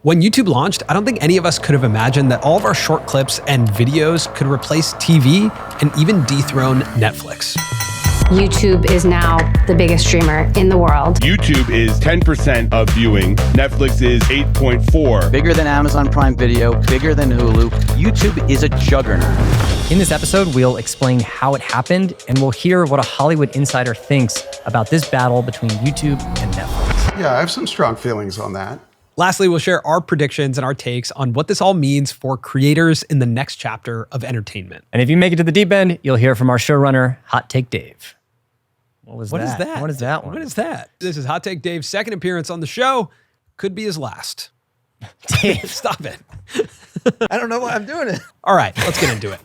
When YouTube launched, I don't think any of us could have imagined that all of our short clips and videos could replace TV and even dethrone Netflix. YouTube is now the biggest streamer in the world. YouTube is 10% of viewing. Netflix is 8.4. Bigger than Amazon Prime Video, bigger than Hulu. YouTube is a juggernaut. In this episode, we'll explain how it happened, and we'll hear what a Hollywood insider thinks about this battle between YouTube and Netflix. Yeah, I have some strong feelings on that. Lastly, we'll share our predictions and our takes on what this all means for creators in the next chapter of entertainment. And if you make it to the deep end, you'll hear from our showrunner, Hot Take Dave. What What is that? What is that one? What is that? This is Hot Take Dave's second appearance on the show. Could be his last. Dave, Stop it. I don't know why I'm doing it. All right, let's get into it.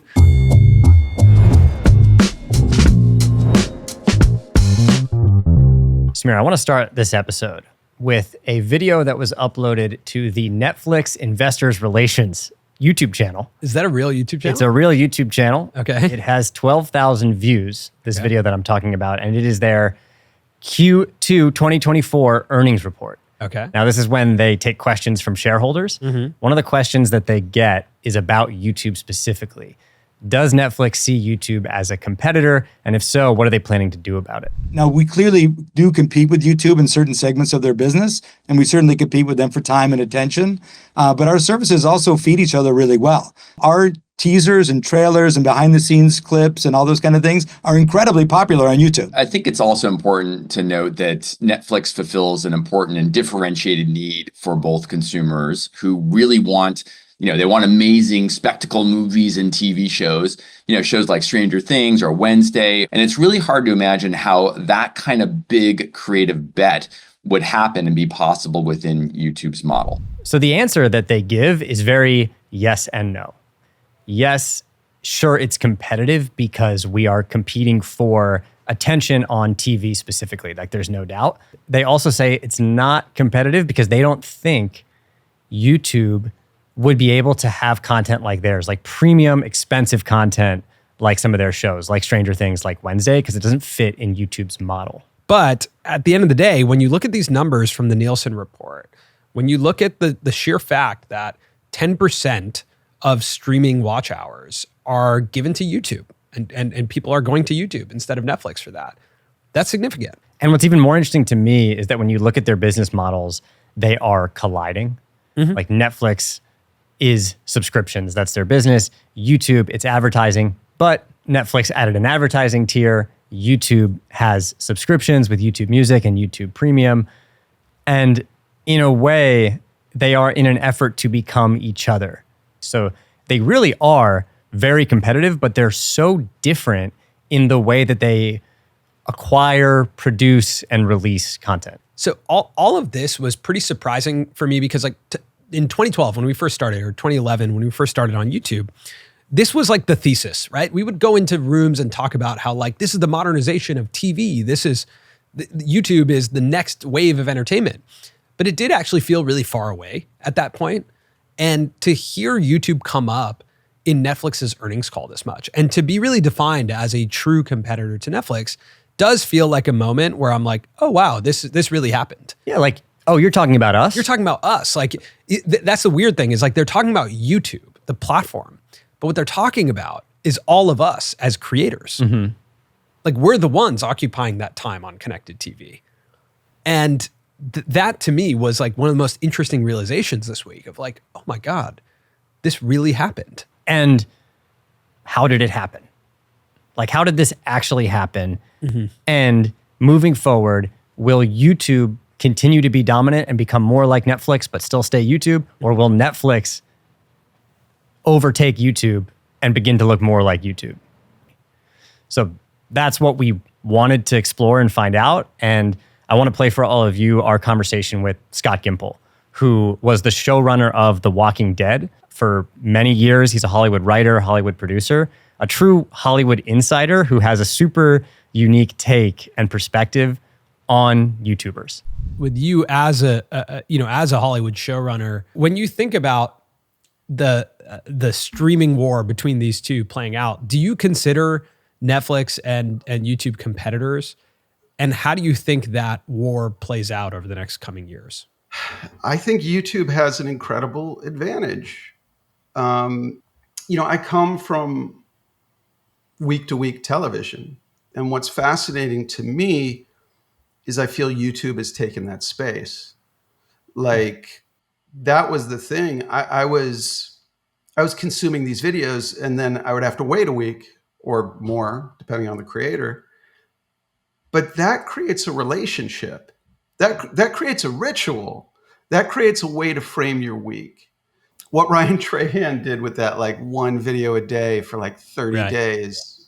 Samir, I want to start this episode with a video that was uploaded to the Netflix Investors Relations YouTube channel. Is that a real YouTube channel? It's a real YouTube channel. Okay. It has 12,000 views, this video that I'm talking about, and it is their Q2 2024 earnings report. Okay. Now, this is when they take questions from shareholders. One of the questions that they get is about YouTube specifically. Does Netflix see YouTube as a competitor? And if so, what are they planning to do about it? Now, we clearly do compete with YouTube in certain segments of their business, and we certainly compete with them for time and attention. But our services also feed each other really well. Our teasers and trailers and behind-the-scenes clips and all those kind of things are incredibly popular on YouTube. I think it's also important to note that Netflix fulfills an important and differentiated need for both consumers who really want they want amazing spectacle movies and TV shows, shows like Stranger Things or Wednesday. And it's really hard to imagine how that kind of big creative bet would happen and be possible within YouTube's model. So the answer that they give is very yes and no. Yes, sure, it's competitive because we are competing for attention on TV specifically. Like, there's no doubt. They also say it's not competitive because they don't think YouTube would be able to have content like theirs, like premium, expensive content, like some of their shows, like Stranger Things, like Wednesday, because it doesn't fit in YouTube's model. But at the end of the day, when you look at these numbers from the Nielsen report, when you look at the sheer fact that 10% of streaming watch hours are given to YouTube and people are going to YouTube instead of Netflix for that, that's significant. And what's even more interesting to me is that when you look at their business models, they are colliding. Like Netflix is subscriptions. That's their business. YouTube, it's advertising, but Netflix added an advertising tier. YouTube has subscriptions with YouTube Music and YouTube Premium. And in a way, they are in an effort to become each other. So they really are very competitive, but they're so different in the way that they acquire, produce, and release content. So all of this was pretty surprising for me because in 2012, when we first started, or 2011, when we first started on YouTube, this was like the thesis, right? We would go into rooms and talk about how this is the modernization of TV. YouTube is the next wave of entertainment. But it did actually feel really far away at that point. And to hear YouTube come up in Netflix's earnings call this much, and to be really defined as a true competitor to Netflix, does feel like a moment where I'm like, oh wow, this really happened. Yeah, oh, you're talking about us? You're talking about us. That's the weird thing is they're talking about YouTube, the platform. But what they're talking about is all of us as creators. We're the ones occupying that time on connected TV. And that to me was one of the most interesting realizations this week of oh my God, this really happened. And how did it happen? How did this actually happen? And moving forward, will YouTube continue to be dominant and become more like Netflix, but still stay YouTube? Or will Netflix overtake YouTube and begin to look more like YouTube? So that's what we wanted to explore and find out. And I want to play for all of you our conversation with Scott Gimple, who was the showrunner of The Walking Dead for many years. He's a Hollywood writer, Hollywood producer, a true Hollywood insider who has a super unique take and perspective on YouTubers. With you as a Hollywood showrunner, when you think about the streaming war between these two playing out, do you consider Netflix and YouTube competitors? And how do you think that war plays out over the next coming years? I think YouTube has an incredible advantage. I come from week to week television. And what's fascinating to me is I feel YouTube has taken that space. Like, that was the thing. I was consuming these videos, and then I would have to wait a week or more, depending on the creator. But that creates a relationship. That creates a ritual. That creates a way to frame your week. What Ryan Trahan did with that, like, one video a day for like 30 Right. days.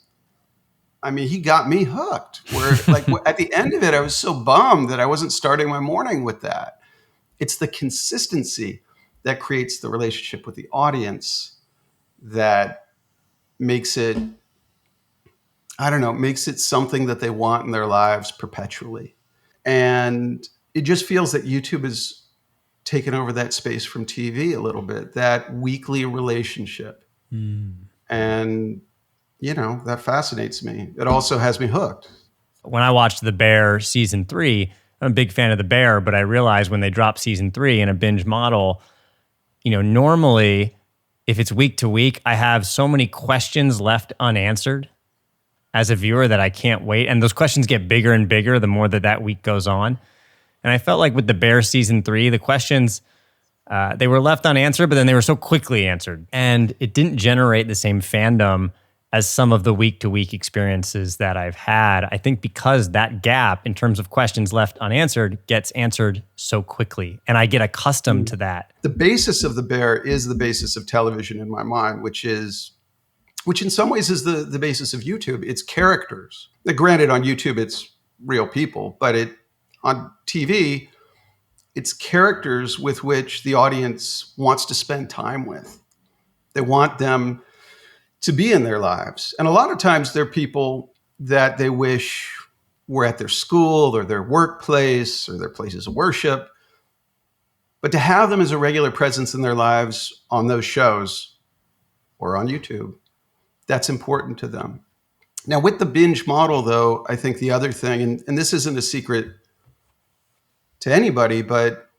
I mean, he got me hooked. Where, like, at the end of it, I was so bummed that I wasn't starting my morning with that. It's the consistency that creates the relationship with the audience that makes it, I don't know, makes it something that they want in their lives perpetually. And it just feels that YouTube has taken over that space from TV a little bit, that weekly relationship. And, that fascinates me. It also has me hooked. When I watched The Bear season 3, I'm a big fan of The Bear, but I realized when they dropped season 3 in a binge model, normally if it's week to week, I have so many questions left unanswered as a viewer that I can't wait. And those questions get bigger and bigger the more that week goes on. And I felt like with The Bear season 3, the questions, they were left unanswered, but then they were so quickly answered. And it didn't generate the same fandom as some of the week-to-week experiences that I've had. I think because that gap in terms of questions left unanswered gets answered so quickly. And I get accustomed to that. The basis of The Bear is the basis of television in my mind, which in some ways is the basis of YouTube. It's characters. Now, granted, on YouTube, it's real people, but on TV, it's characters with which the audience wants to spend time with. They want them to be in their lives. And a lot of times they're people that they wish were at their school or their workplace or their places of worship. But to have them as a regular presence in their lives on those shows or on YouTube, that's important to them. Now, with the binge model, though, I think the other thing, and this isn't a secret to anybody, but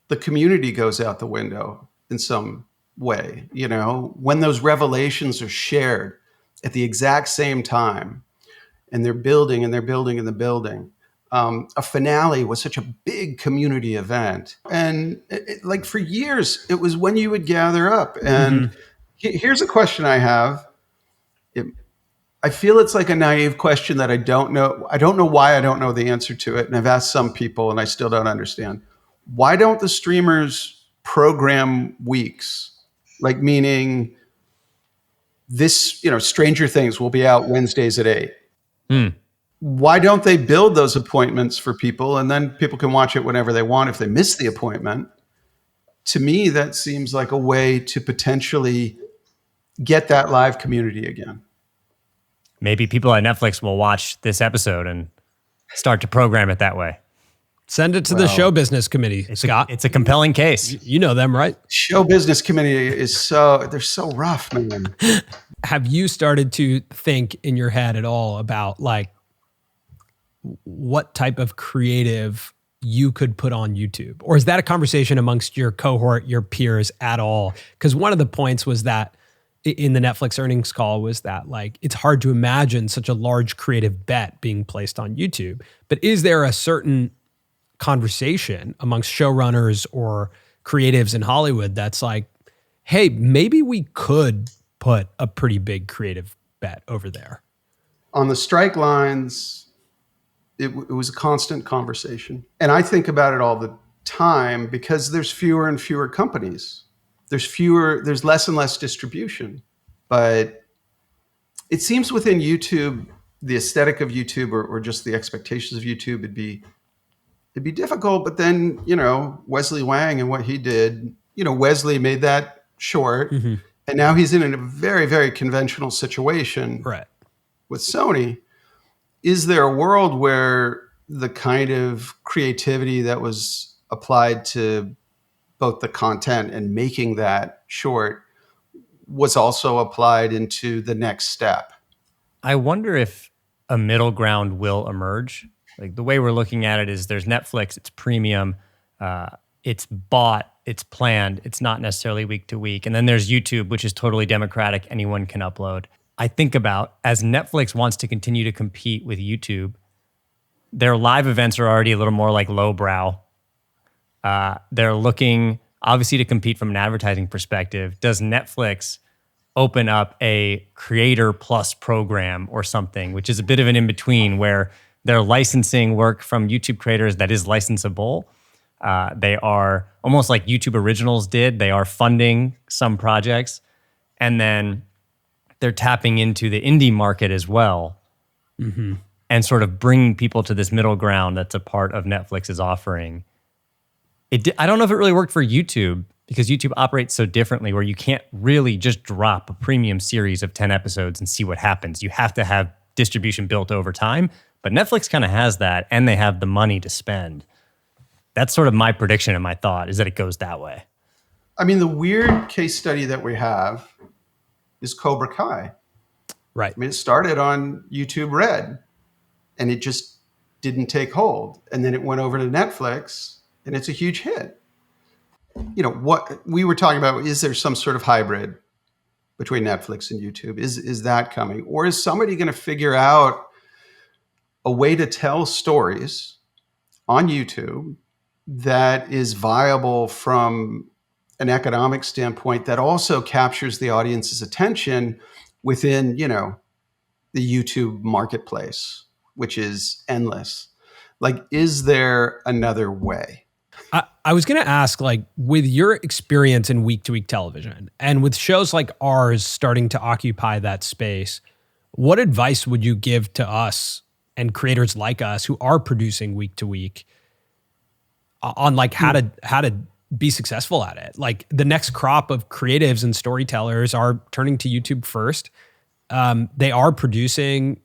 the community goes out the window in some way. When those revelations are shared at the exact same time, and they're building and they're building and they're building. A finale was such a big community event. And like for years, it was when you would gather up. And here's a question I have. I feel it's like a naive question that I don't know. I don't know why I don't know the answer to it. And I've asked some people and I still don't understand. Why don't the streamers program weeks? Like, meaning this, Stranger Things will be out Wednesdays at 8. Why don't they build those appointments for people and then people can watch it whenever they want if they miss the appointment? To me, that seems like a way to potentially get that live community again. Maybe people at Netflix will watch this episode and start to program it that way. Send it to the show business committee, Scott. It's a compelling case. You know them, right? Show business committee they're so rough, man. Have you started to think in your head at all about like what type of creative you could put on YouTube? Or is that a conversation amongst your cohort, your peers at all? Because one of the points was that in the Netflix earnings call was that like, it's hard to imagine such a large creative bet being placed on YouTube. But is there a certain conversation amongst showrunners or creatives in Hollywood that's like, hey, maybe we could put a pretty big creative bet over there? On the strike lines, it was a constant conversation. And I think about it all the time because there's fewer and fewer companies. There's less and less distribution. But it seems within YouTube, the aesthetic of YouTube or just the expectations of YouTube, it'd be difficult. But then, Wesley Wang and what he did, Wesley made that short. And now he's in a very, very conventional situation with Sony. Is there a world where the kind of creativity that was applied to both the content and making that short was also applied into the next step? I wonder if a middle ground will emerge. Like the way we're looking at it is there's Netflix, it's premium. it's bought, it's planned, it's not necessarily week to week. And then there's YouTube, which is totally democratic. Anyone can upload. I think about, as Netflix wants to continue to compete with YouTube, their live events are already a little more like lowbrow. They're looking, obviously, to compete from an advertising perspective. Does Netflix open up a creator plus program or something, which is a bit of an in-between, where they're licensing work from YouTube creators that is licensable? They are almost like YouTube Originals did. They are funding some projects, and then they're tapping into the indie market as well, and sort of bringing people to this middle ground that's a part of Netflix's offering. I don't know if it really worked for YouTube, because YouTube operates so differently, where you can't really just drop a premium series of 10 episodes and see what happens. You have to have distribution built over time, but Netflix kind of has that, and they have the money to spend. That's sort of my prediction and my thought, is that it goes that way. I mean, the weird case study that we have is Cobra Kai. Right. I mean, it started on YouTube Red, and it just didn't take hold. And then it went over to Netflix, and it's a huge hit. You know, what we were talking about, is there some sort of hybrid between Netflix and YouTube? Is that coming? Or is somebody going to figure out a way to tell stories on YouTube that is viable from an economic standpoint, that also captures the audience's attention within, you know, the YouTube marketplace, which is endless? Like, is there another way? I was going to ask, like, with your experience in week-to-week television and with shows like ours starting to occupy that space, what advice would you give to us and creators like us who are producing week-to-week on like how to be successful at it? Like, the next crop of creatives and storytellers are turning to YouTube first. They are producing,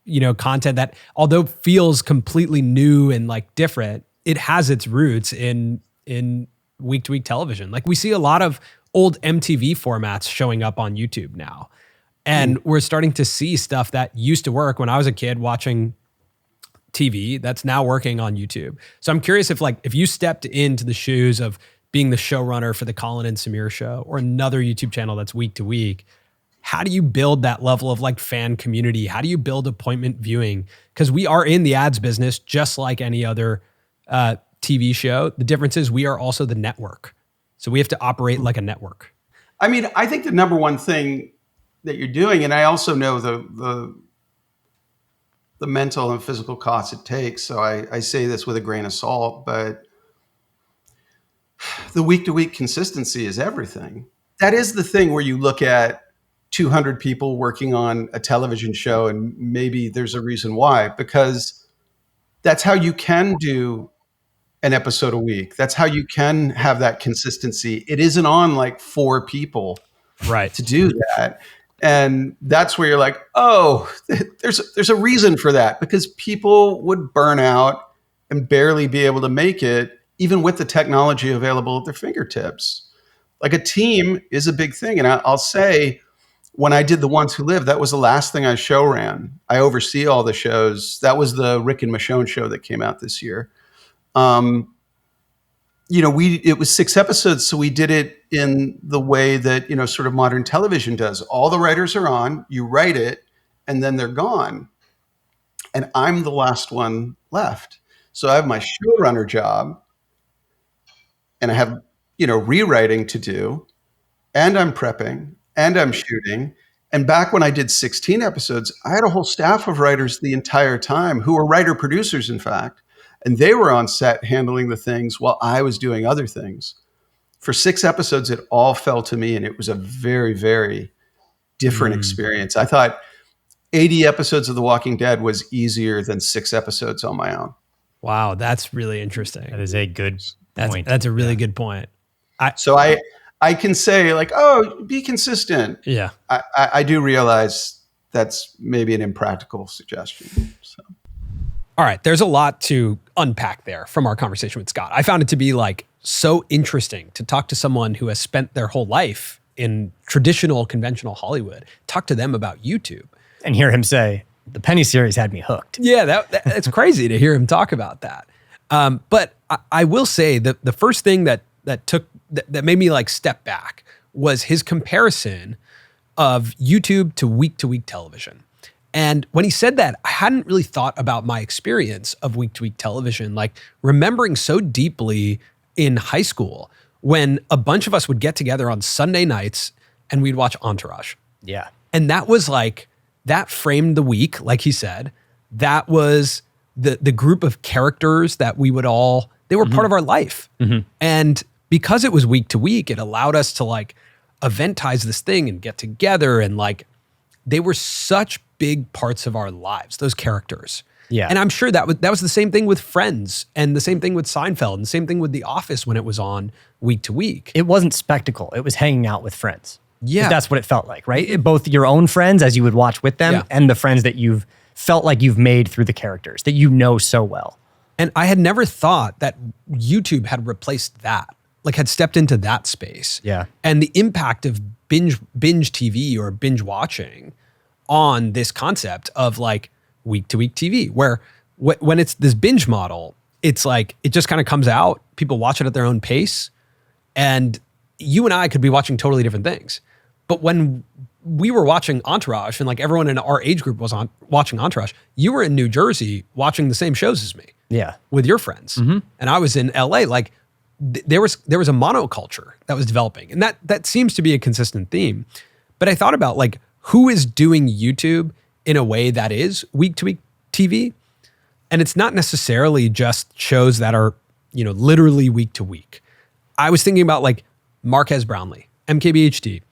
you know, content that, although feels completely new and like different, it has its roots in week-to-week television. Like, we see a lot of old MTV formats showing up on YouTube now. And we're starting to see stuff that used to work when I was a kid watching TV that's now working on YouTube. So I'm curious if you stepped into the shoes of being the showrunner for the Colin and Samir show or another YouTube channel that's week to week, how do you build that level of like fan community? How do you build appointment viewing? Because we are in the ads business just like any other TV show. The difference is we are also the network. So we have to operate like a network. I mean, I think the number one thing that you're doing, and I also know the mental and physical costs it takes, so I say this with a grain of salt, but the week-to-week consistency is everything. That is the thing where you look at 200 people working on a television show, and maybe there's a reason why, because that's how you can do an episode a week. That's how you can have that consistency. It isn't on like 4 people to do that. And that's where you're like, oh, there's a reason for that, because people would burn out and barely be able to make it, even with the technology available at their fingertips. Like, a team is a big thing. And I'll say, when I did The Ones Who Live, that was the last thing I show ran. I oversee all the shows. That was the Rick and Michonne show that came out this year. You know, it was 6 episodes, so we did it in the way that, you know, sort of modern television does. All the writers are on, you write it, and then they're gone. And I'm the last one left. So I have my showrunner job, and I have, you know, rewriting to do, and I'm prepping, and I'm shooting. And back when I did 16 episodes, I had a whole staff of writers the entire time, who were writer producers, in fact. And they were on set handling the things while I was doing other things. For 6 episodes, it all fell to me, and it was a very, very different experience. I thought 80 episodes of The Walking Dead was easier than 6 episodes on my own. Wow, that's really interesting. That is a good point. That's a really good point. So I can say, like, oh, be consistent. Yeah. I do realize that's maybe an impractical suggestion. So. All right, there's a lot to unpack there from our conversation with Scott. I found it to be like so interesting to talk to someone who has spent their whole life in traditional, conventional Hollywood, talk to them about YouTube. And hear him say, the Penny series had me hooked. Yeah, it's crazy to hear him talk about that. But I will say that the first thing that made me like step back was his comparison of YouTube to week television. And when he said that, I hadn't really thought about my experience of week-to-week television, like remembering so deeply in high school when a bunch of us would get together on Sunday nights and we'd watch Entourage. Yeah. And that was like, that framed the week, like he said. That was the group of characters that we would all, they were part of our life. And because it was week to week, it allowed us to like eventize this thing and get together, and like, they were such big parts of our lives, those characters. Yeah. And I'm sure that was the same thing with Friends, and the same thing with Seinfeld, and the same thing with The Office when it was on week to week. It wasn't spectacle. It was hanging out with friends. Yeah. That's what it felt like, right? Both your own friends as you would watch with them, and the friends that you've felt like you've made through the characters that you know so well. And I had never thought that YouTube had replaced that, like had stepped into that space. Yeah. And the impact of binge TV or binge watching on this concept of like week to week TV, where when it's this binge model, it's like, it just kind of comes out, people watch it at their own pace, and you and I could be watching totally different things. But when we were watching Entourage, and like everyone in our age group was watching Entourage, you were in New Jersey watching the same shows as me. Yeah. With your friends. And I was in LA. Like there was a monoculture that was developing, and that seems to be a consistent theme. But I thought about like, who is doing YouTube in a way that is week to week TV? And it's not necessarily just shows that are, literally week to week. I was thinking about like Marquez Brownlee, MKBHD.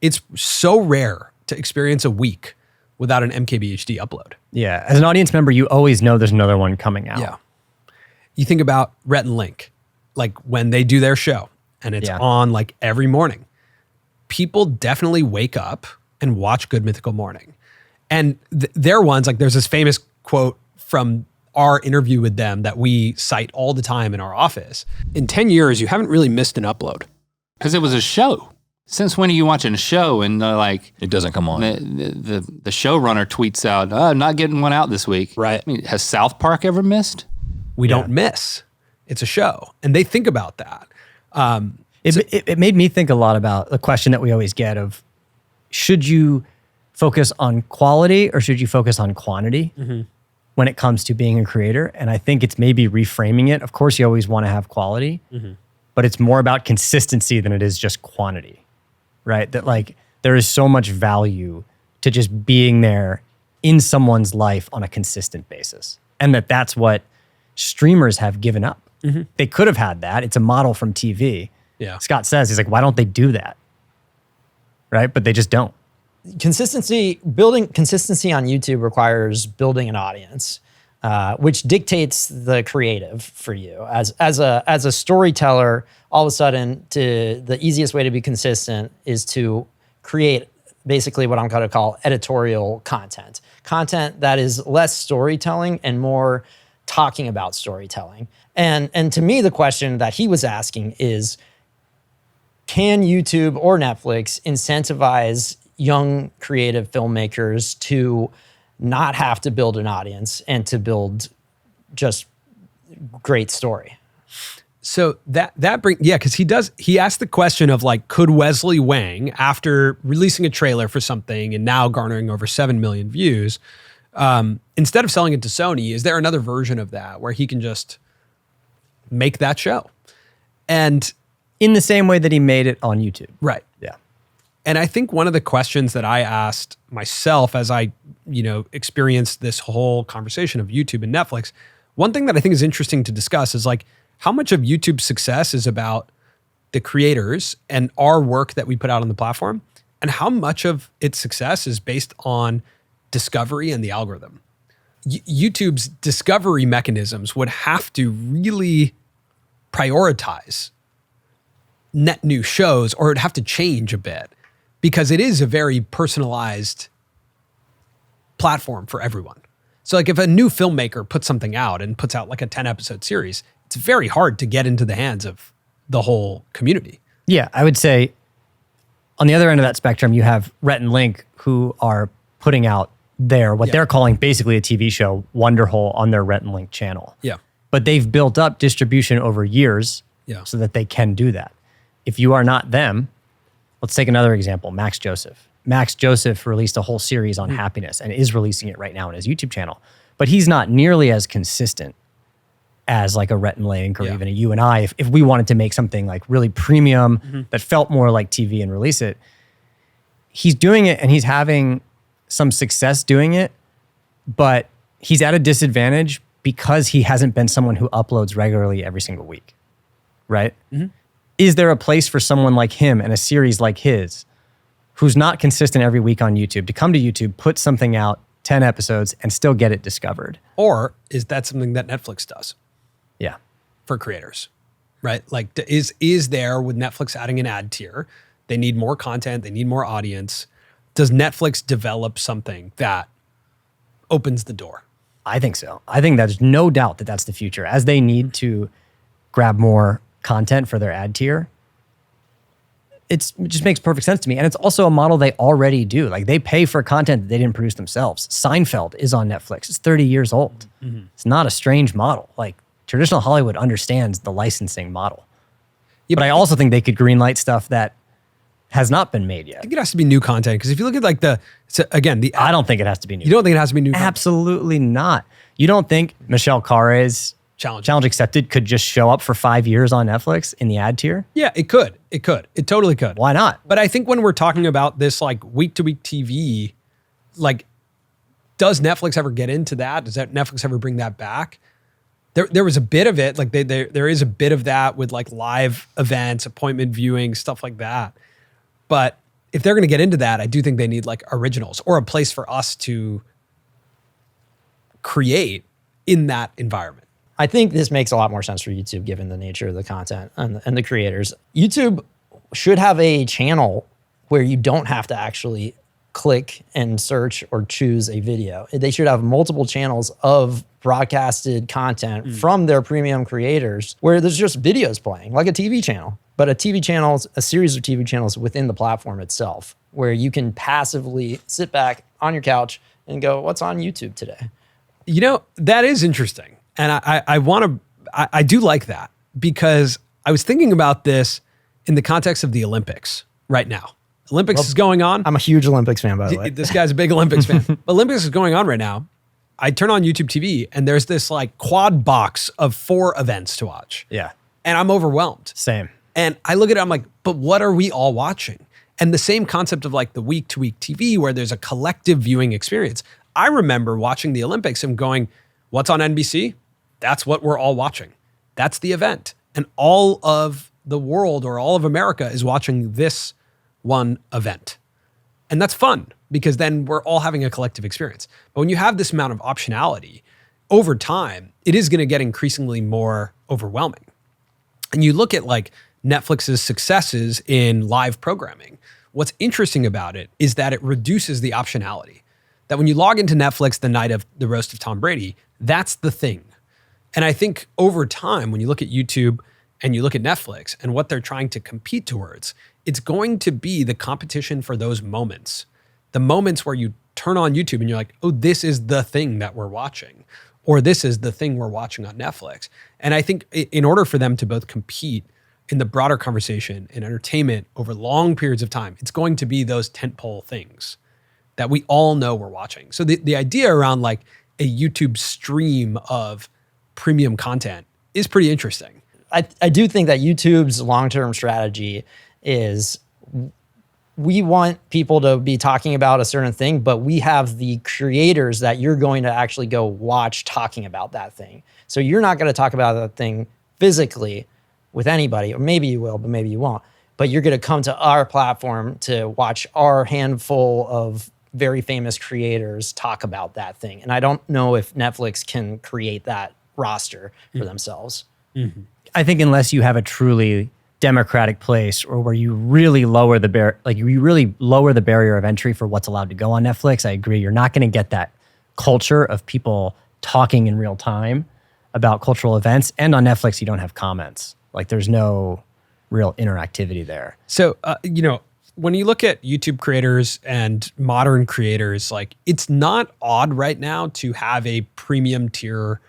It's so rare to experience a week without an MKBHD upload. Yeah. As an audience member, you always know there's another one coming out. Yeah. You think about Rhett and Link, like when they do their show and it's on like every morning. People definitely wake up and watch Good Mythical Morning. And they're ones, like there's this famous quote from our interview with them that we cite all the time in our office. In 10 years, you haven't really missed an upload. Because it was a show. Since when are you watching a show and it doesn't come on? The showrunner tweets out, I'm not getting one out this week. Right. I mean, has South Park ever missed? We don't miss. It's a show. And they think about that. It made me think a lot about the question that we always get of, should you focus on quality or should you focus on quantity when it comes to being a creator? And I think it's maybe reframing it. Of course, you always want to have quality, but it's more about consistency than it is just quantity, right? That like there is so much value to just being there in someone's life on a consistent basis. And that's what streamers have given up. They could have had that. It's a model from TV. Yeah. Scott says, he's like, why don't they do that? Right? But they just don't. Building consistency on YouTube requires building an audience, which dictates the creative for you. As a storyteller, all of a sudden, the easiest way to be consistent is to create basically what I'm going to call editorial content that is less storytelling and more talking about storytelling. And to me, the question that he was asking is, can YouTube or Netflix incentivize young creative filmmakers to not have to build an audience and to build just great story? So that brings, because he asked the question of like, could Wesley Wang, after releasing a trailer for something and now garnering over 7 million views, instead of selling it to Sony, is there another version of that where he can just make that show? And in the same way that he made it on YouTube. Right. Yeah. And I think one of the questions that I asked myself as I, experienced this whole conversation of YouTube and Netflix, one thing that I think is interesting to discuss is like, how much of YouTube's success is about the creators and our work that we put out on the platform, and how much of its success is based on discovery and the algorithm. YouTube's discovery mechanisms would have to really prioritize net new shows, or it'd have to change a bit, because it is a very personalized platform for everyone. So like if a new filmmaker puts something out and puts out like a 10 episode series, it's very hard to get into the hands of the whole community. Yeah, I would say on the other end of that spectrum, you have Rhett and Link, who are putting out what they're calling basically a TV show, Wonderhole, on their Rhett and Link channel. Yeah. but they've built up distribution over years so that they can do that. If you are not them, let's take another example, Max Joseph. Max Joseph released a whole series on happiness and is releasing it right now on his YouTube channel, but he's not nearly as consistent as like a Rhett and Link or even a You and I. If we wanted to make something like really premium that felt more like TV and release it, he's doing it and he's having some success doing it, but he's at a disadvantage because he hasn't been someone who uploads regularly every single week, right? Is there a place for someone like him and a series like his who's not consistent every week on YouTube to come to YouTube, put something out, 10 episodes, and still get it discovered? Or is that something that Netflix does? Yeah. For creators, right? Like is there, with Netflix adding an ad tier, they need more content, they need more audience. Does Netflix develop something that opens the door? I think so. I think there's no doubt that that's the future. As they need to grab more content for their ad tier, it just makes perfect sense to me. And it's also a model they already do. Like they pay for content that they didn't produce themselves. Seinfeld is on Netflix. It's 30 years old. It's not a strange model. Like traditional Hollywood understands the licensing model. Yeah, but I also think they could greenlight stuff that has not been made yet. I think it has to be new content, because if you look at like I don't think it has to be new. You don't think it has to be new content? Absolutely not. You don't think Michelle Carre's Challenge Accepted could just show up for 5 years on Netflix in the ad tier? Yeah, it could. It could. It totally could. Why not? But I think when we're talking about this like week-to-week TV, like, does Netflix ever get into that? Does Netflix ever bring that back? There was a bit of it. Like there is a bit of that with like live events, appointment viewing, stuff like that. But if they're going to get into that, I do think they need like originals or a place for us to create in that environment. I think this makes a lot more sense for YouTube given the nature of the content and the creators. YouTube should have a channel where you don't have to actually click and search or choose a video. They should have multiple channels of broadcasted content from their premium creators where there's just videos playing, like a TV channel. But a TV channel, a series of TV channels within the platform itself, where you can passively sit back on your couch and go, what's on YouTube today? You know, that is interesting. And I do like that, because I was thinking about this in the context of the Olympics right now. Olympics is going on. I'm a huge Olympics fan, by the way. This guy's a big Olympics fan. Olympics is going on right now. I turn on YouTube TV and there's this like quad box of 4 events to watch. Yeah. And I'm overwhelmed. Same. And I look at it, I'm like, but what are we all watching? And the same concept of like the week-to-week TV where there's a collective viewing experience. I remember watching the Olympics and going, what's on NBC? That's what we're all watching. That's the event. And all of the world or all of America is watching this one event. And that's fun, because then we're all having a collective experience. But when you have this amount of optionality, over time, it is going to get increasingly more overwhelming. And you look at like Netflix's successes in live programming. What's interesting about it is that it reduces the optionality. That when you log into Netflix the night of the roast of Tom Brady, that's the thing. And I think over time, when you look at YouTube and you look at Netflix and what they're trying to compete towards, it's going to be the competition for those moments. The moments where you turn on YouTube and you're like, oh, this is the thing that we're watching, or this is the thing we're watching on Netflix. And I think in order for them to both compete in the broader conversation in entertainment over long periods of time, it's going to be those tentpole things that we all know we're watching. So the idea around like a YouTube stream of premium content is pretty interesting. I do think that YouTube's long-term strategy is we want people to be talking about a certain thing, but we have the creators that you're going to actually go watch talking about that thing. So you're not going to talk about that thing physically with anybody, or maybe you will, but maybe you won't. But you're going to come to our platform to watch our handful of very famous creators talk about that thing. And I don't know if Netflix can create that roster for themselves. Mm-hmm. I think unless you have a truly democratic place, or where you really lower the barrier of entry for what's allowed to go on Netflix, I agree. You're not going to get that culture of people talking in real time about cultural events. And on Netflix, you don't have comments. Like there's no real interactivity there. So, when you look at YouTube creators and modern creators, like it's not odd right now to have a premium tier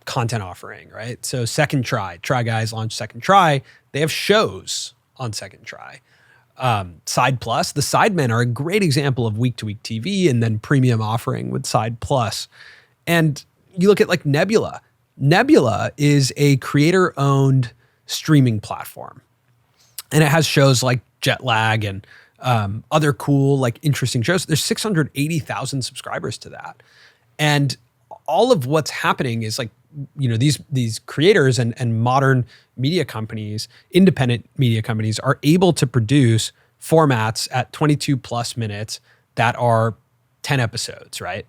content offering, right? So Second Try Guys launched Second Try. They have shows on Second Try. Side Plus, the Sidemen are a great example of week-to-week TV and then premium offering with Side Plus. And you look at like Nebula. Nebula is a creator-owned streaming platform. And it has shows like Jet Lag and other cool, like interesting shows. There's 680,000 subscribers to that. And all of what's happening is like, you know, these creators and modern media companies, independent media companies, are able to produce formats at 22 plus minutes that are 10 episodes, right?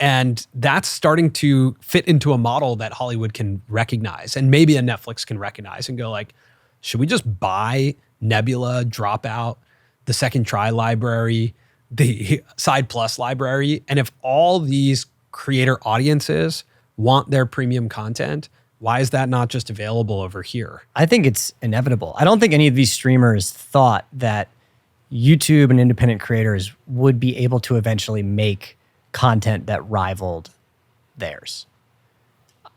And that's starting to fit into a model that Hollywood can recognize, and maybe a Netflix can recognize and go like, should we just buy Nebula, drop out the Second Try library, the Side Plus library? And if all these creator audiences want their premium content, why is that not just available over here? I think it's inevitable. I don't think any of these streamers thought that YouTube and independent creators would be able to eventually make content that rivaled theirs.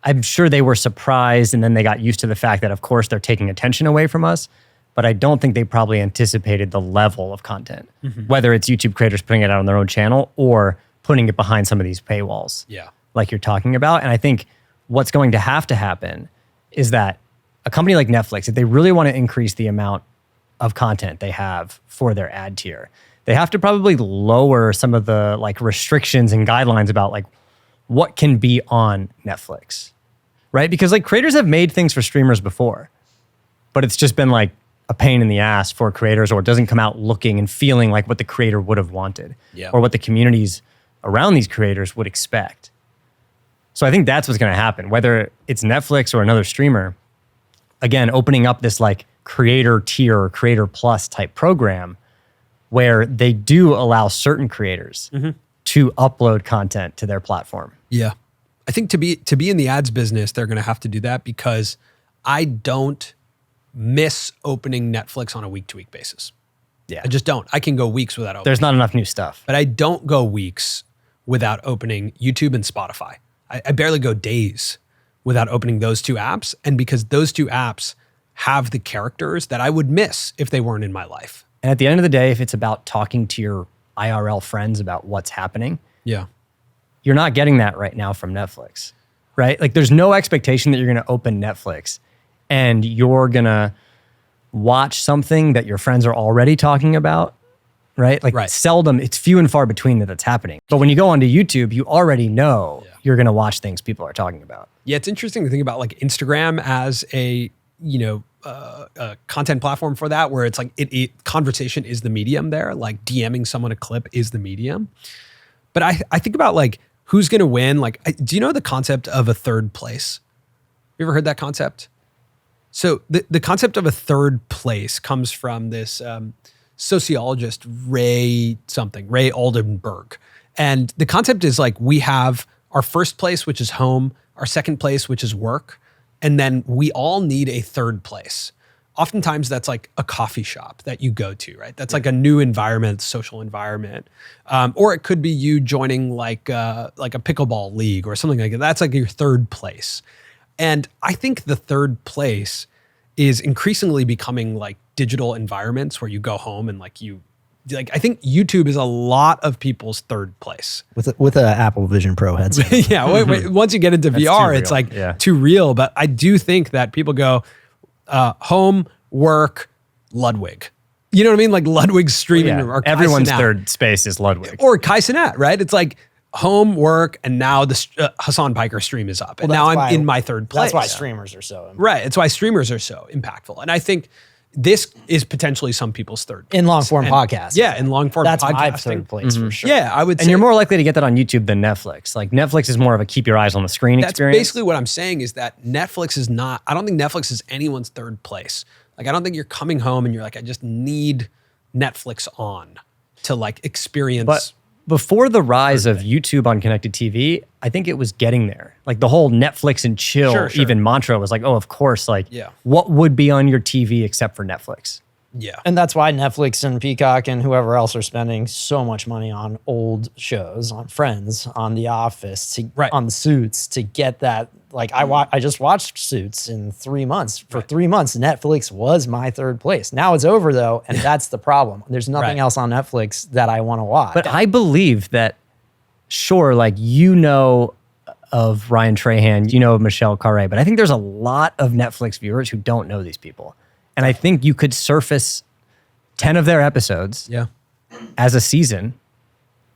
I'm sure they were surprised, and then they got used to the fact that, of course, they're taking attention away from us, but I don't think they probably anticipated the level of content, whether it's YouTube creators putting it out on their own channel or putting it behind some of these paywalls. Yeah. Like you're talking about. And I think what's going to happen is that a company like Netflix, if they really want to increase the amount of content they have for their ad tier, they have to probably lower some of the like restrictions and guidelines about like what can be on Netflix, right? Because like creators have made things for streamers before, but it's just been like a pain in the ass for creators, or it doesn't come out looking and feeling like what the creator would have wanted, or what the communities around these creators would expect. So I think that's what's going to happen, whether it's Netflix or another streamer. Again, opening up this like creator tier or creator plus type program where they do allow certain creators to upload content to their platform. Yeah. I think to be in the ads business, they're going to have to do that, because I don't miss opening Netflix on a week-to-week basis. Yeah. I just don't. I can go weeks without opening. There's not enough new stuff. But I don't go weeks without opening YouTube and Spotify. I barely go days without opening those two apps. And because those two apps have the characters that I would miss if they weren't in my life. And at the end of the day, if it's about talking to your IRL friends about what's happening, you're not getting that right now from Netflix, right? Like there's no expectation that you're going to open Netflix and you're going to watch something that your friends are already talking about, right? Like seldom, it's few and far between that that's happening. But when you go onto YouTube, you already know you're going to watch things people are talking about. Yeah, it's interesting to think about like Instagram as a, a content platform for that, where it's like conversation is the medium there, like DMing someone a clip is the medium. But I think about like who's going to win. Like, do you know the concept of a third place? You ever heard that concept? So the concept of a third place comes from this sociologist, Ray Oldenburg. And the concept is like we have our first place, which is home, our second place, which is work. And then we all need a third place. Oftentimes that's like a coffee shop that you go to, right? That's like a new environment, social environment. Or it could be you joining like a pickleball league or something like that. That's like your third place. And I think the third place is increasingly becoming like digital environments where you go home and I think YouTube is a lot of people's third place. With an Apple Vision Pro headset. Yeah, once you get into VR, it's like too real. But I do think that people go home, work, Ludwig. You know what I mean? Like Ludwig's streaming. Or everyone's Kai Cenat. third space is Ludwig. Or Kai Cenat, right? It's like home, work, and now the Hassan Piker stream is up. And now I'm in my third place. That's why streamers are so important. Right. It's why streamers are so impactful. And I think this is potentially some people's third place. In long form podcasting. Yeah, in long form podcasting. That's my third place for sure. Yeah, I would say. And you're more likely to get that on YouTube than Netflix. Like Netflix is more of a keep your eyes on the screen experience. That's basically what I'm saying, is that Netflix is not, I don't think Netflix is anyone's third place. Like, I don't think you're coming home and you're like, I just need Netflix on to like experience. But before the rise of YouTube on connected TV, I think it was getting there. Like the whole Netflix and chill even mantra was like, oh, of course, like what would be on your TV except for Netflix? Yeah. And that's why Netflix and Peacock and whoever else are spending so much money on old shows, on Friends, on The Office, on The Suits, to get that like I just watched Suits in 3 months. For 3 months, Netflix was my third place. Now it's over though, and that's the problem. There's nothing else on Netflix that I want to watch. But I believe that, sure, like you know of Ryan Trahan, you know of Michelle Carre, but I think there's a lot of Netflix viewers who don't know these people. And I think you could surface 10 of their episodes as a season,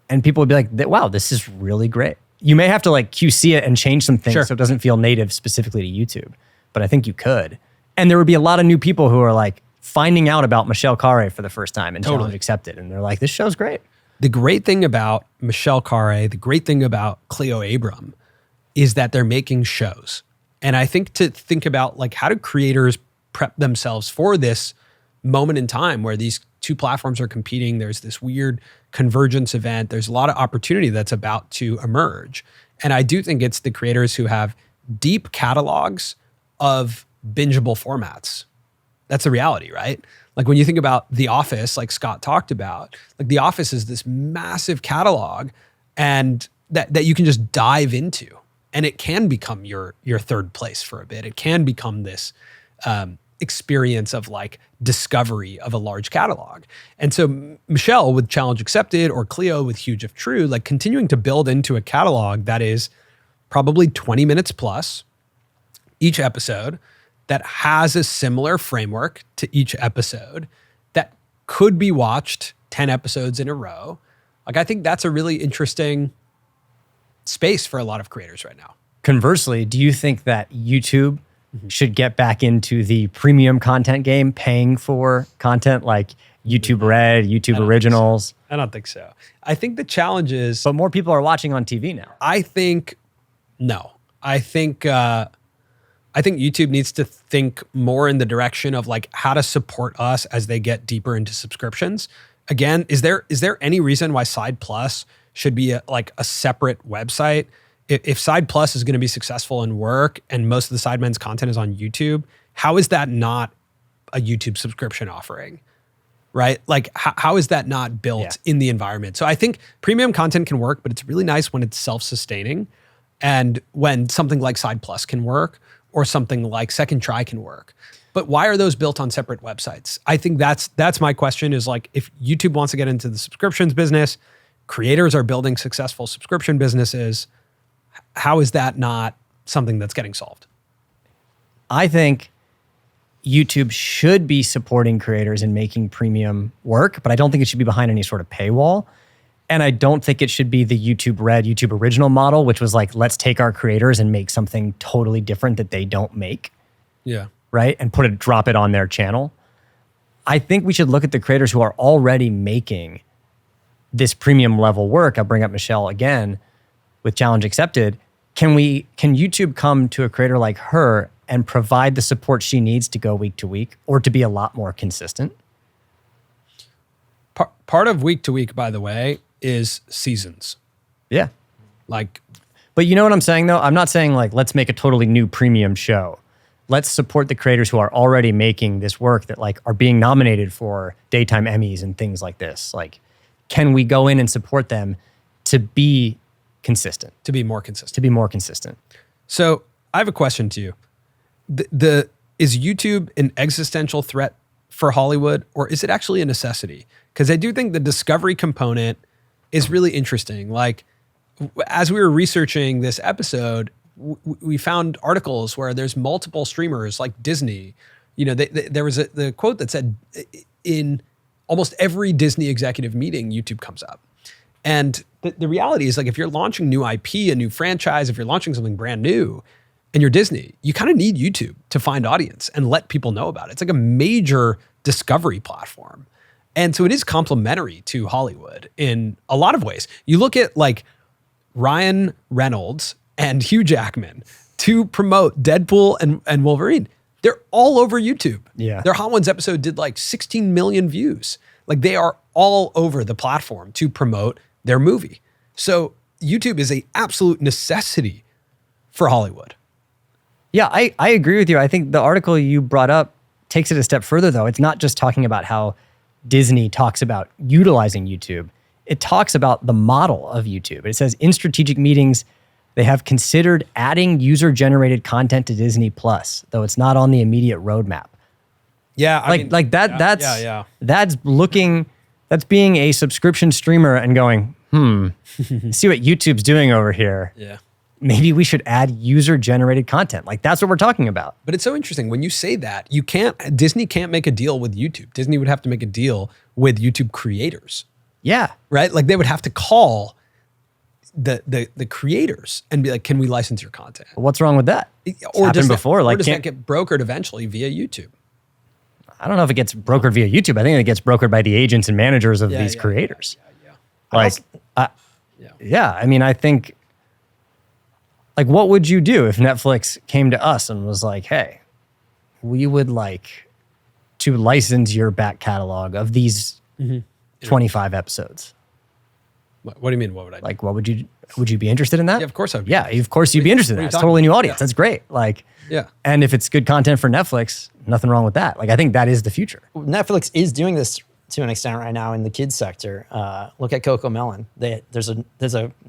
and people would be like, wow, this is really great. You may have to like QC it and change some things so it doesn't feel native specifically to YouTube, but I think you could. And there would be a lot of new people who are like finding out about Michelle Carre for the first time and Challenge Accepted. And they're like, this show's great. The great thing about Michelle Carre, the great thing about Cleo Abram is that they're making shows. And I think to think about like, how do creators prep themselves for this moment in time where these two platforms are competing? There's this weird convergence event. There's a lot of opportunity that's about to emerge. And I do think it's the creators who have deep catalogs of bingeable formats. That's the reality, right? Like when you think about The Office, like Scott talked about, like The Office is this massive catalog and that you can just dive into. And it can become your third place for a bit. It can become this experience of like discovery of a large catalog. And so Michelle with Challenge Accepted or Cleo with Huge If True, like continuing to build into a catalog that is probably 20 minutes plus each episode, that has a similar framework to each episode, that could be watched 10 episodes in a row. Like I think that's a really interesting space for a lot of creators right now. Conversely, do you think that YouTube should get back into the premium content game, paying for content like YouTube Red, YouTube Originals? I don't think so. I think the challenge is... But more people are watching on TV now. I think, no. I think YouTube needs to think more in the direction of like how to support us as they get deeper into subscriptions. Again, is there any reason why Side Plus should be like a separate website? If Side Plus is going to be successful and work and most of the Sidemen's content is on YouTube, how is that not a YouTube subscription offering, right? Like how is that not built in the environment? So I think premium content can work, but it's really nice when it's self-sustaining and when something like Side Plus can work or something like Second Try can work. But why are those built on separate websites? I think that's my question is like, if YouTube wants to get into the subscriptions business, creators are building successful subscription businesses, how is that not something that's getting solved? I think YouTube should be supporting creators and making premium work, but I don't think it should be behind any sort of paywall. And I don't think it should be the YouTube Red, YouTube Original model, which was like, let's take our creators and make something totally different that they don't make. Yeah. Right? And drop it on their channel. I think we should look at the creators who are already making this premium level work. I'll bring up Michelle again with Challenge Accepted. Can YouTube come to a creator like her and provide the support she needs to go week to week or to be a lot more consistent? Part of week to week, by the way, is seasons. Yeah. Like, but you know what I'm saying though? I'm not saying like, let's make a totally new premium show. Let's support the creators who are already making this work that like are being nominated for daytime Emmys and things like this. Like, can we go in and support them to be consistent? To be more consistent. To be more consistent. So I have a question to you. Is YouTube an existential threat for Hollywood, or is it actually a necessity? Because I do think the discovery component is really interesting. Like, as we were researching this episode, we found articles where there's multiple streamers like Disney. You know, there was the quote that said, in almost every Disney executive meeting, YouTube comes up. And the reality is, like, if you're launching new IP, a new franchise, if you're launching something brand new and you're Disney, you kind of need YouTube to find audience and let people know about it. It's like a major discovery platform. And so it is complementary to Hollywood in a lot of ways. You look at like Ryan Reynolds and Hugh Jackman to promote Deadpool and Wolverine. They're all over YouTube. Yeah. Their Hot Ones episode did like 16 million views. Like, they are all over the platform to promote their movie. So YouTube is an absolute necessity for Hollywood. Yeah, I agree with you. I think the article you brought up takes it a step further, though. It's not just talking about how Disney talks about utilizing YouTube. It talks about the model of YouTube. It says, in strategic meetings, They have considered adding user-generated content to Disney Plus, though it's not on the immediate roadmap. Yeah, that's being a subscription streamer and going, see what YouTube's doing over here. Yeah. Maybe we should add user-generated content. Like, that's what we're talking about. But it's so interesting when you say that. Disney can't make a deal with YouTube. Disney would have to make a deal with YouTube creators. Yeah. Right? Like they would have to call the creators and be like, can we license your content? What's wrong with that? Or does before. Does that get brokered eventually via YouTube? I don't know if it gets brokered via YouTube. I think it gets brokered by the agents and managers of these creators. Yeah. I mean, I think, like, what would you do if Netflix came to us and was like, hey, we would like to license your back catalog of these 25 episodes? What do you mean? What would I do? Like, would you be interested in that? Yeah, of course I would. Yeah, of course you'd be interested in that. It's a totally new audience. That's great. Like, yeah. And if it's good content for Netflix, nothing wrong with that. Like, I think that is the future. Netflix is doing this to an extent right now in the kids sector. Look at Cocomelon. There's a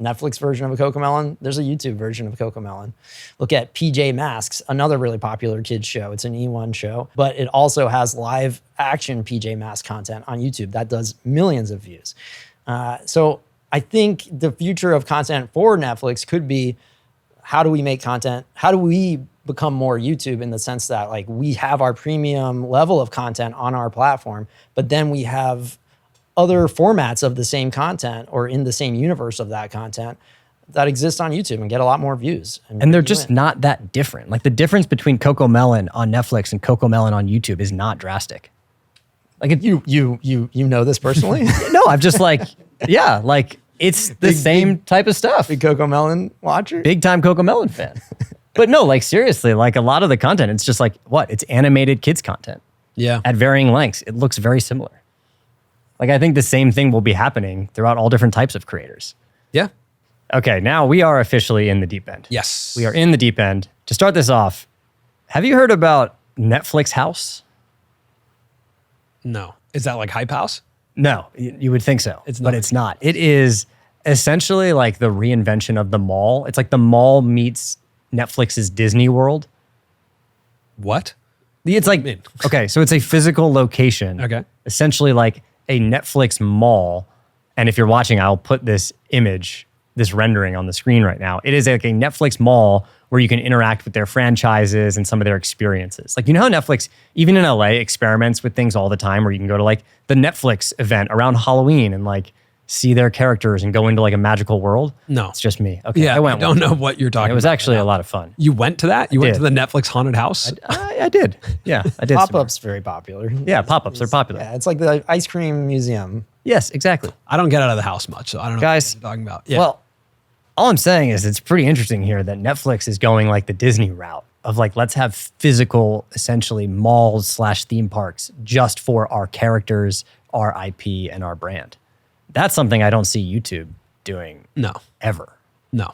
Netflix version of a Cocomelon. There's a YouTube version of a Cocomelon. Look at PJ Masks, another really popular kids show. It's an E1 show, but it also has live action PJ Masks content on YouTube that does millions of views. So I think the future of content for Netflix could be, how do we make content? How do we become more YouTube in the sense that, like, we have our premium level of content on our platform, but then we have other formats of the same content or in the same universe of that content that exist on YouTube and get a lot more views. And they're just not that different. Like, the difference between Cocomelon on Netflix and Cocomelon on YouTube is not drastic. Like, you know this personally? No, I'm just like, yeah, like, it's the same type of stuff. Big Cocomelon watcher? Big time Cocomelon fan. But no, like, seriously, like, a lot of the content, it's just like, it's animated kids content. Yeah. At varying lengths. It looks very similar. Like, I think the same thing will be happening throughout all different types of creators. Yeah. Okay, now we are officially in the deep end. Yes. We are in the deep end. To start this off, have you heard about Netflix House? No. Is that like Hype House? No, you would think so, It's not. but it's not. It is essentially like the reinvention of the mall. It's like the mall meets Netflix's Disney World. What? It's like, okay, so it's a physical location. Okay. Essentially like a Netflix mall. And if you're watching, I'll put this image, this rendering on the screen right now. It is like a Netflix mall where you can interact with their franchises and some of their experiences. Like, you know how Netflix, even in LA, experiments with things all the time, where you can go to like the Netflix event around Halloween and like see their characters and go into like a magical world? No. It's just me. Okay. Yeah, I don't know what you're talking about. It was actually a lot of fun. You went to that? You went to did. the Netflix haunted house? I did. Yeah, I did. Pop-ups very popular. Yeah, pop-ups are popular. Yeah, it's like the ice cream museum. Yes, exactly. I don't get out of the house much, so I don't know Guys, what you're talking about. Yeah. Well, all I'm saying is it's pretty interesting here that Netflix is going like the Disney route of like, let's have physical, essentially malls / theme parks just for our characters, our IP, and our brand. That's something I don't see YouTube doing. No. Ever. No.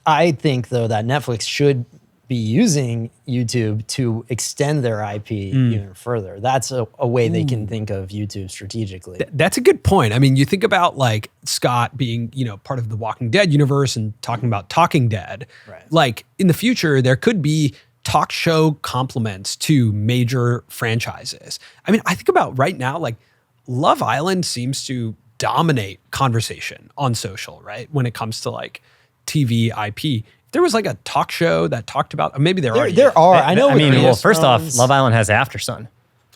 I think, though, that Netflix should be using YouTube to extend their IP even further. That's a way they can think of YouTube strategically. That's a good point. I mean, you think about like Scott being, part of the Walking Dead universe and talking about Talking Dead. Right. Like in the future, there could be talk show complements to major franchises. I mean, I think about right now, like Love Island seems to dominate conversation on social, right? When it comes to like TV IP. If there was like a talk show that talked about, maybe there are. There are. I know. I mean, Game of first off, Thrones- Love Island has After Sun.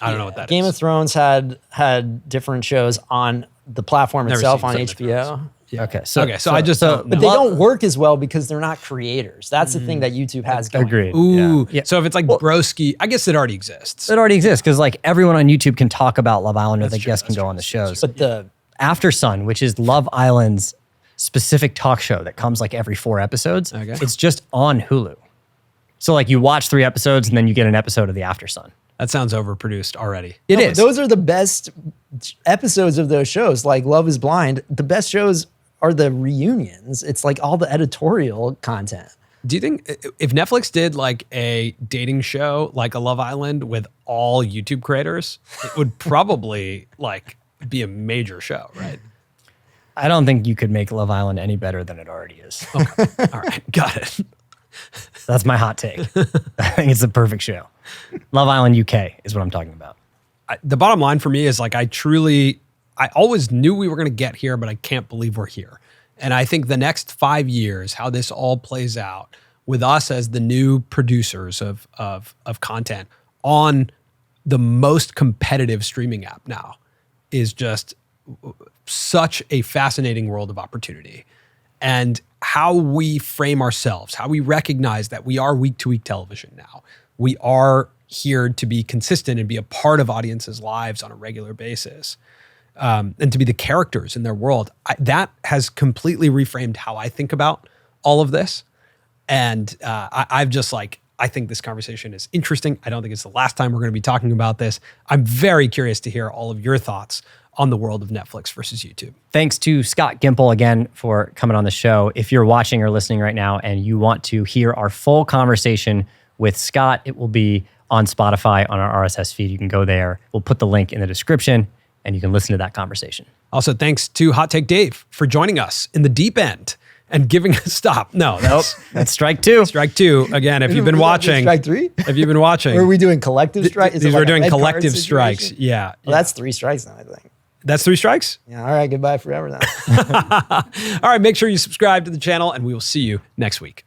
I don't know what that Game is. of Thrones had different shows on the platform Never itself seen on Game of HBO. Thrones. Yeah. Okay, so I just don't know. But they don't work as well because they're not creators. That's the thing that YouTube has going. Agreed. Ooh. Yeah. So if it's like broski, I guess it already exists. It already exists because like everyone on YouTube can talk about Love Island or the guests can go on the shows. But the After Sun, which is Love Island's specific talk show that comes like every 4 episodes, it's just on Hulu. So like you watch 3 episodes and then you get an episode of the After Sun. That sounds overproduced already. It is. Those are the best episodes of those shows. Like Love is Blind. The best shows are the reunions. It's like all the editorial content. Do you think if Netflix did like a dating show like a Love Island with all YouTube creators, it would probably like be a major show, right? I don't think you could make Love Island any better than it already is. Okay. All right. Got it. That's my hot take. I think it's the perfect show. Love Island UK is what I'm talking about. The bottom line for me is like, I always knew we were going to get here, but I can't believe we're here. And I think the next 5 years, how this all plays out with us as the new producers of content on the most competitive streaming app now is just such a fascinating world of opportunity. And how we frame ourselves, how we recognize that we are week-to-week television now. We are here to be consistent and be a part of audiences' lives on a regular basis, and to be the characters in their world. That has completely reframed how I think about all of this. And I've just like, I think this conversation is interesting. I don't think it's the last time we're going to be talking about this. I'm very curious to hear all of your thoughts on the world of Netflix versus YouTube. Thanks to Scott Gimple again for coming on the show. If you're watching or listening right now and you want to hear our full conversation with Scott, it will be on Spotify on our RSS feed. You can go there. We'll put the link in the description and you can listen to that conversation. Also, thanks to Hot Take Dave for joining us in the deep end and giving us stop. No, that's strike two. Strike two. Again, if you've been watching. Strike three? If you've been watching. Or are we doing collective strikes? These are doing collective strikes. Yeah. Well, that's 3 strikes now, I think. That's 3 strikes? Yeah, all right, goodbye forever now. All right, make sure you subscribe to the channel and we will see you next week.